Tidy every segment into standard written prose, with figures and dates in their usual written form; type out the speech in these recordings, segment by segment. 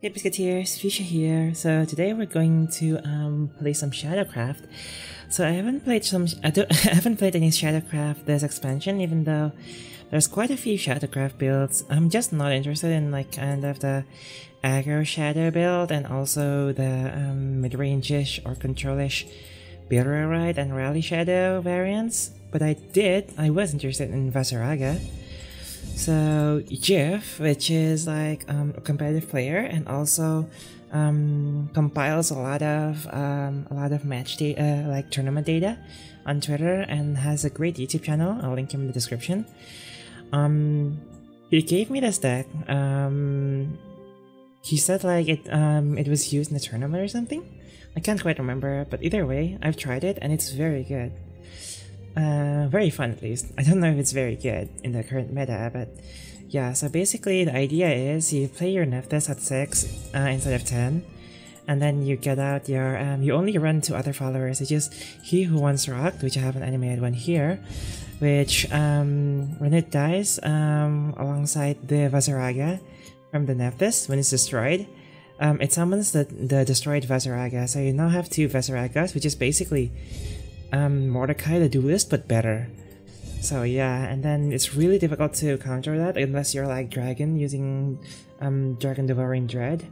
Hey Biscuiteers, Fuchsia here. So today we're going to play some Shadowcraft. So I haven't played I haven't played any Shadowcraft this expansion, even though there's quite a few Shadowcraft builds. I'm just not interested in like kind of the aggro Shadow build and also the mid-range-ish or control-ish Builder Ride and Rally Shadow variants. But I was interested in Vasaraga. So Jiff, which is like a competitive player and also compiles a lot of match data, like tournament data, on Twitter, and has a great YouTube channel. I'll link him in the description. He gave me this deck. He said like it was used in a tournament or something. I can't quite remember, but either way, I've tried it and it's very good. Very fun at least. I don't know if it's very good in the current meta, but yeah, so basically the idea is you play your Nephthys at 6 instead of 10, and then you get out your, you only run 2 other followers, which is He Who Once Rocked, which I have an animated one here, which when it dies alongside the Vasaraga from the Nephthys, when it's destroyed, it summons the destroyed Vasaraga, so you now have 2 Vasaragas, which is basically Mordecai the Duelist, but better. So yeah, and then it's really difficult to counter that unless you're like Dragon using Dragon Devouring Dread,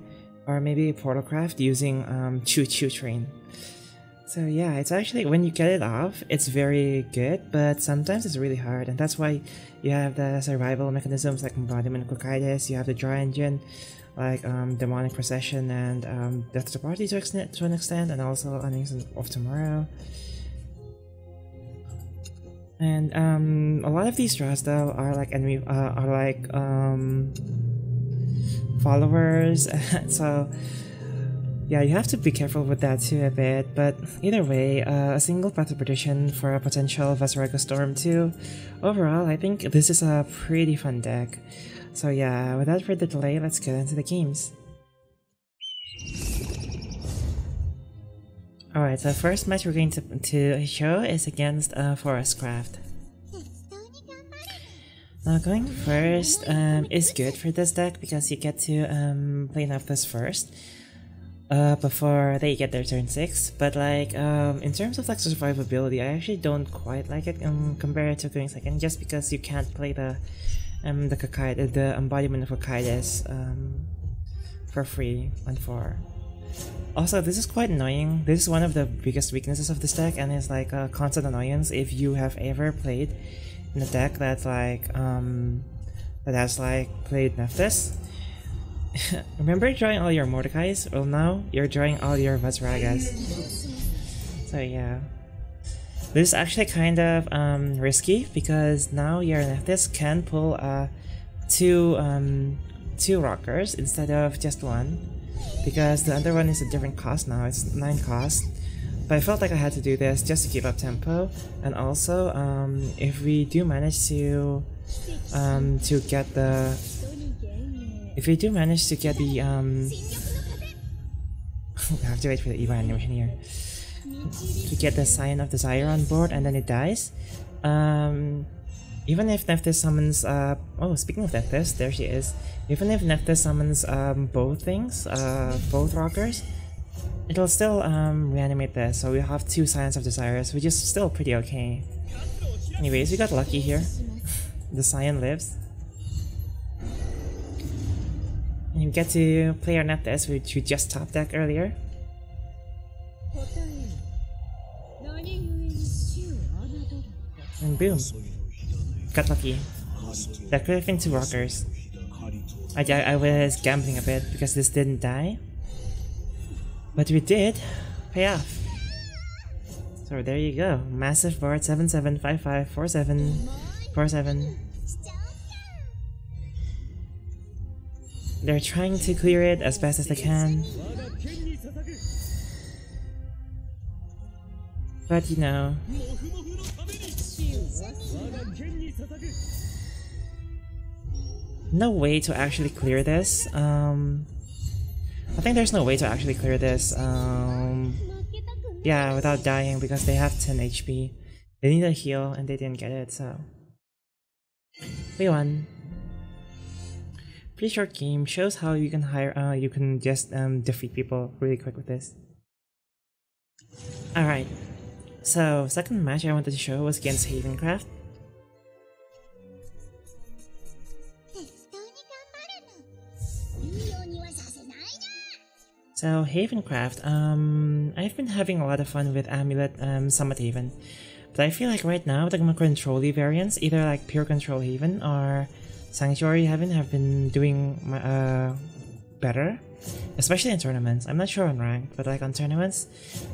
or maybe Portalcraft using Choo Choo Train. So yeah, it's actually, when you get it off, it's very good, but sometimes it's really hard, and that's why you have the survival mechanisms like Embodiment of Cocytus, you have the Draw Engine, like Demonic Procession and Death to the Party to an extent, and also Onyx of Tomorrow. And a lot of these draws though are like enemy, followers, so yeah, you have to be careful with that too a bit. But either way, a single Path of Perdition for a potential Vasaraga Storm too. Overall, I think this is a pretty fun deck. So yeah, without further delay, let's get into the games. Alright, so the first match we're going to show is against Forestcraft. Now going first is good for this deck because you get to play Nephthys first before they get their turn 6, but like in terms of like survivability, I actually don't quite like it compared to going second, just because you can't play the Embodiment of Cocytus for free on 4. Also, this is quite annoying. This is one of the biggest weaknesses of this deck, and it's like a constant annoyance if you have ever played in a deck that's like that has like played Nephthys. Remember drawing all your Mordecais? Well, now you're drawing all your Vasaragas. So yeah, this is actually kind of risky because now your Nephthys can pull two rockers instead of just 1. Because the other one is a different cost now, it's 9 cost. But I felt like I had to do this just to keep up tempo, and also if we do manage to get the I have to wait for the Eva animation here. To get the Sign of Desire on board and then it dies. Even if Nephthys summons, oh, speaking of Nephthys, there she is. Even if Nephthys summons both things, both rockers, it'll still reanimate this, so we have 2 Signs of Desires, which is still pretty okay. Anyways, we got lucky here. The Scion lives. And we get to play our Nephthys, which we just top deck earlier. And boom. Got lucky. That could have been 2 rockers. I was gambling a bit because this didn't die. But we did pay off. So there you go. Massive board 7-7-5-5-4-7-4-7. They're trying to clear it as best as they can. But you know, no way to actually clear this. I think there's no way to actually clear this. Yeah, without dying because they have 10 HP. They need a heal and they didn't get it, so we won. pretty short game, shows how you can you can just defeat people really quick with this. Alright, so second match I wanted to show was against Havencraft. So Havencraft, I've been having a lot of fun with Amulet Summit Haven, but I feel like right now the control-y variants, either like Pure Control Haven or Sanctuary Haven, have been doing better, especially in tournaments. I'm not sure on ranked, but like on tournaments,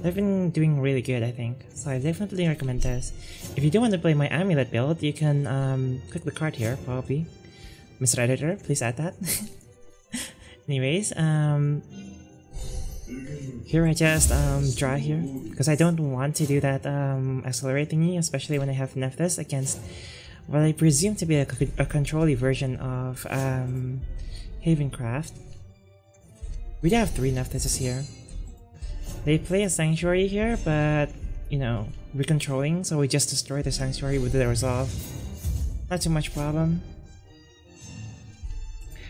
they've been doing really good, I think. So I definitely recommend this. If you do want to play my Amulet build, you can click the card here, probably. Mr. Editor, please add that. Anyways, here I just draw here, because I don't want to do that accelerate thingy, especially when I have Nephthys against what I presume to be a control-y version of Havencraft. We do have 3 Nephthyses here. They play a Sanctuary here, but, you know, we're controlling, so we just destroy the Sanctuary with the Resolve. Not too much problem.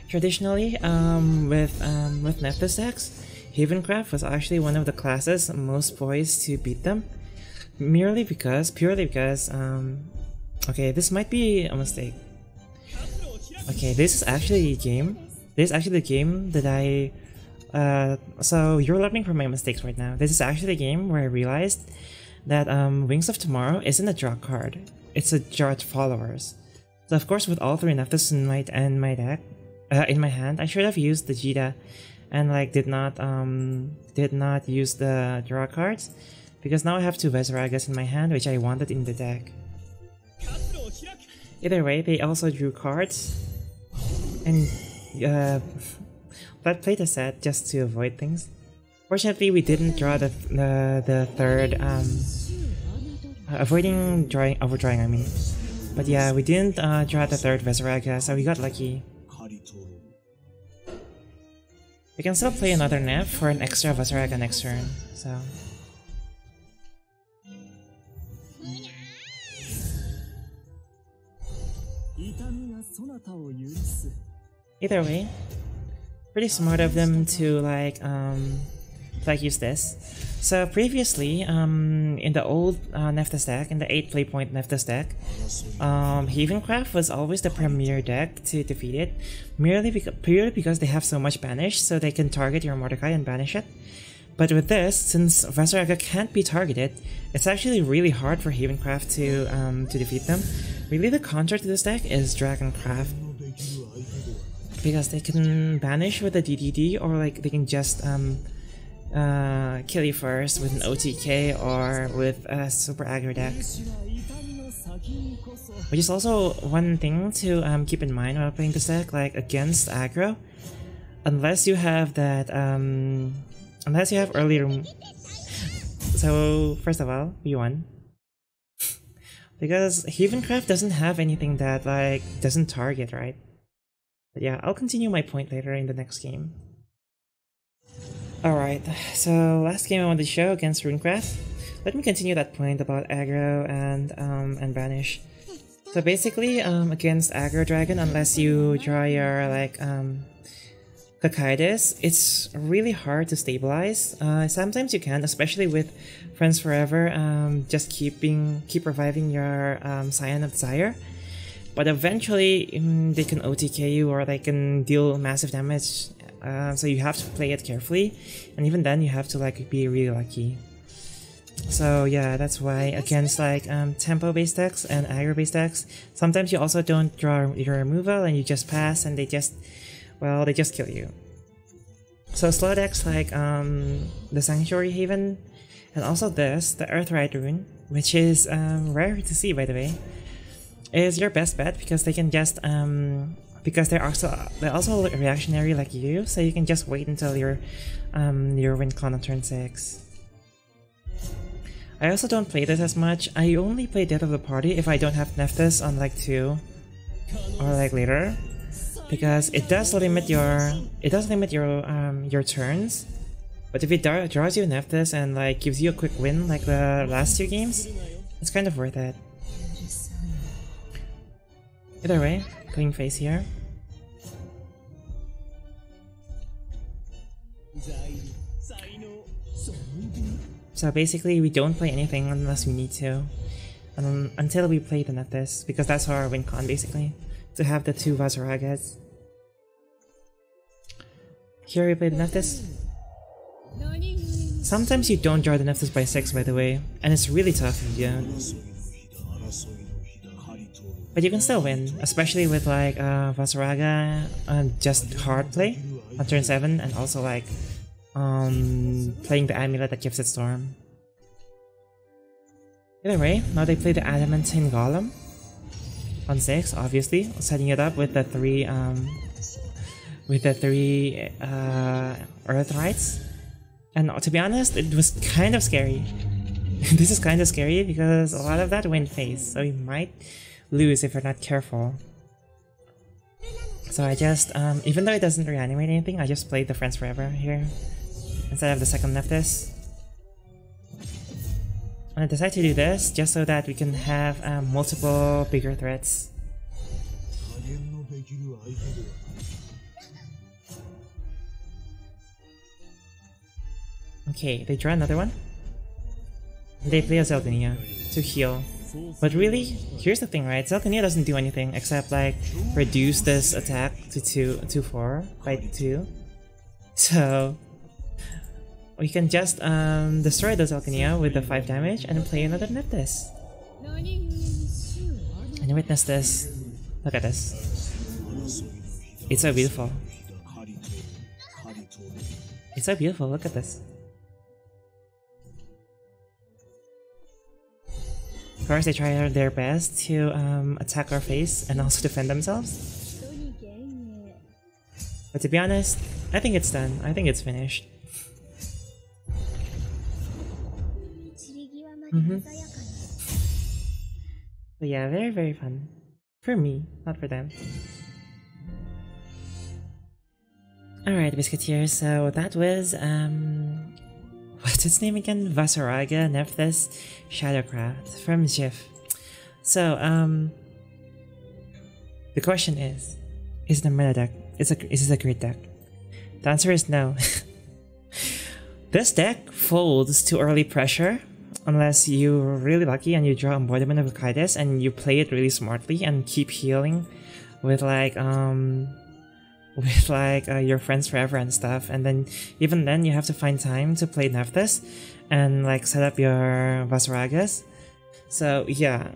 Traditionally, with Nephthys decks, Havencraft was actually one of the classes most poised to beat them, purely because, okay, this might be a mistake. Okay, this is actually a game. This is actually the game that so you're learning from my mistakes right now. This is actually a game where I realized that Wings of Tomorrow isn't a draw card. It's a draw followers. So of course, with all 3 Nephthys in my deck, in my hand, I should have used the Jita, and like did not use the draw cards, because now I have 2 Veziragas in my hand, which I wanted in the deck. Either way, they also drew cards, and but played a set just to avoid things. Fortunately, we didn't draw the third overdrawing, I mean. But yeah, we didn't draw the 3rd Veziraga, so we got lucky. We can still play another Neph for an extra Veziraga next turn, so... Either way, pretty smart of them to like use this. So previously, in the old Nephthys deck, in the 8 play point Nephthys deck, Havencraft was always the premier deck to defeat it, purely because they have so much banish, so they can target your Mordecai and banish it. But with this, since Veziraga can't be targeted, it's actually really hard for Havencraft to defeat them. Really, the counter to this deck is Dragoncraft, because they can banish with a DDD, or like they can just kill you first with an OTK or with a super aggro deck. Which is also one thing to keep in mind while playing this deck, like against aggro, unless you have that unless you have earlier. So first of all, we won. Because Havencraft doesn't have anything that like doesn't target, right? But yeah, I'll continue my point later in the next game. Alright, so last game I wanted to show against Runecraft. Let me continue that point about aggro and banish. So basically, against aggro dragon, unless you draw your like Cocytus, it's really hard to stabilize. Sometimes you can, especially with Friends Forever, just keep reviving your Scion of Desire. But eventually, they can OTK you, or they can deal massive damage. So you have to play it carefully, and even then you have to like be really lucky. So yeah, that's why against like tempo-based decks and aggro-based decks, sometimes you also don't draw your removal and you just pass, and they just kill you. So slow decks like the Sanctuary Haven, and also this, the Earthright Rune, which is rare to see by the way, is your best bet, because they can just because they're also reactionary like you, so you can just wait until your WinCon on turn 6. I also don't play this as much. I only play Death of the Party if I don't have Nephthys on like 2 or like later, because it does limit your turns. But if it draws you Nephthys and like gives you a quick win like the last 2 games, it's kind of worth it. Either way, clean face here. So basically, we don't play anything unless we need to, until we play the Nephthys, because that's our win con basically, to have the 2 Vasaragas. Here we play the Nephthys. Sometimes you don't draw the Nephthys by 6, by the way, and it's really tough if you don't. But you can still win, especially with like Vasaraga, just hard play on turn 7, and also like playing the amulet that gives it storm. Either way, now they play the Adamantine Golem on 6, obviously, setting it up with the 3 Earth Rites. And to be honest, it was kind of scary. This is kind of scary because a lot of that went face, so you might lose if you're not careful. So I just, even though it doesn't reanimate anything, I just played the Friends Forever here instead of the second Nephthys. And I decided to do this just so that we can have multiple bigger threats. Okay, they draw another one. They play a Zeldinia to heal. But really, here's the thing, right? Zeldinia doesn't do anything except like reduce this attack to 4 by 2. So we can just destroy the Zeldinia with the 5 damage and play another Nephthys. And witness this. Look at this. It's so beautiful. It's so beautiful, look at this. Of course, they try their best to attack our face and also defend themselves. But to be honest, I think it's done. I think it's finished. But yeah, very, very fun. For me, not for them. Alright, Biscuiteers, so that was, what's its name again? Vasaraga, Nephthys, Shadowcraft from Jif. So, the question is it a meta deck? Is this a great deck? The answer is no. This deck folds to early pressure unless you're really lucky and you draw Embodiment of Kaitis and you play it really smartly and keep healing with like your Friends Forever and stuff, and then even then you have to find time to play Nephthys and like set up your Vasaragas. So yeah,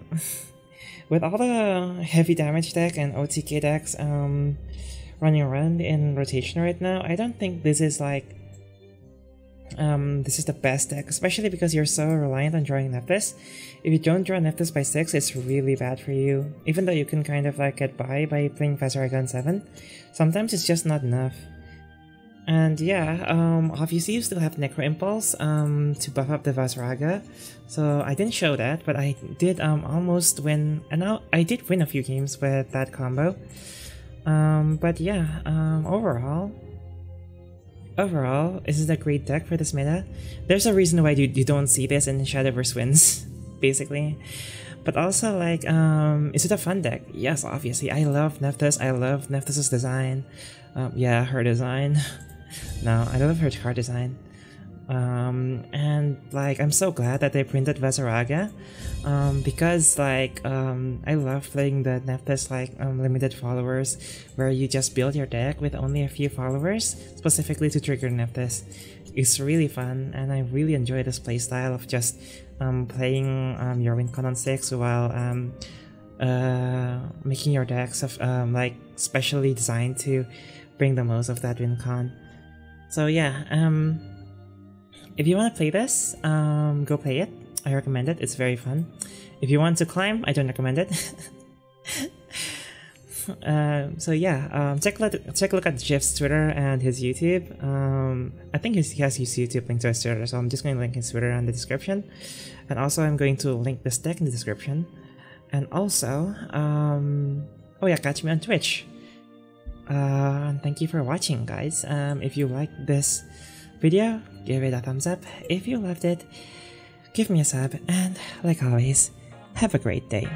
with all the heavy damage deck and OTK decks running around in rotation right now, I don't think this is like this is the best deck, especially because you're so reliant on drawing Nephthys. If you don't draw Nephthys by 6, it's really bad for you. Even though you can kind of like get by playing Vasaraga on 7, sometimes it's just not enough. And yeah, obviously you still have Necro Impulse to buff up the Vasaraga, so I didn't show that, but I did almost win, and now I did win a few games with that combo. But yeah, overall, this is a great deck for this meta. There's a reason why you don't see this in Shadowverse wins, basically. But also, like, is it a fun deck? Yes, obviously. I love Nephthys. I love Nephthys' design. Yeah, her design. No, I love her card design. And like, I'm so glad that they printed Vasaraga, because like, I love playing the Nephthys like limited followers, where you just build your deck with only a few followers, specifically to trigger Nephthys. It's really fun, and I really enjoy this playstyle of just playing your Wincon on 6 while making your decks of like specially designed to bring the most of that Wincon. So yeah, if you want to play this, go play it. I recommend it. It's very fun. If you want to climb, I don't recommend it. So yeah, take a look at Jeff's Twitter and his YouTube. I think he has his YouTube linked to his Twitter, so I'm just going to link his Twitter in the description. And also I'm going to link this deck in the description. And also, oh yeah, catch me on Twitch. And thank you for watching, guys. If you liked this video, give it a thumbs up. If you loved it, give me a sub, and like always, have a great day.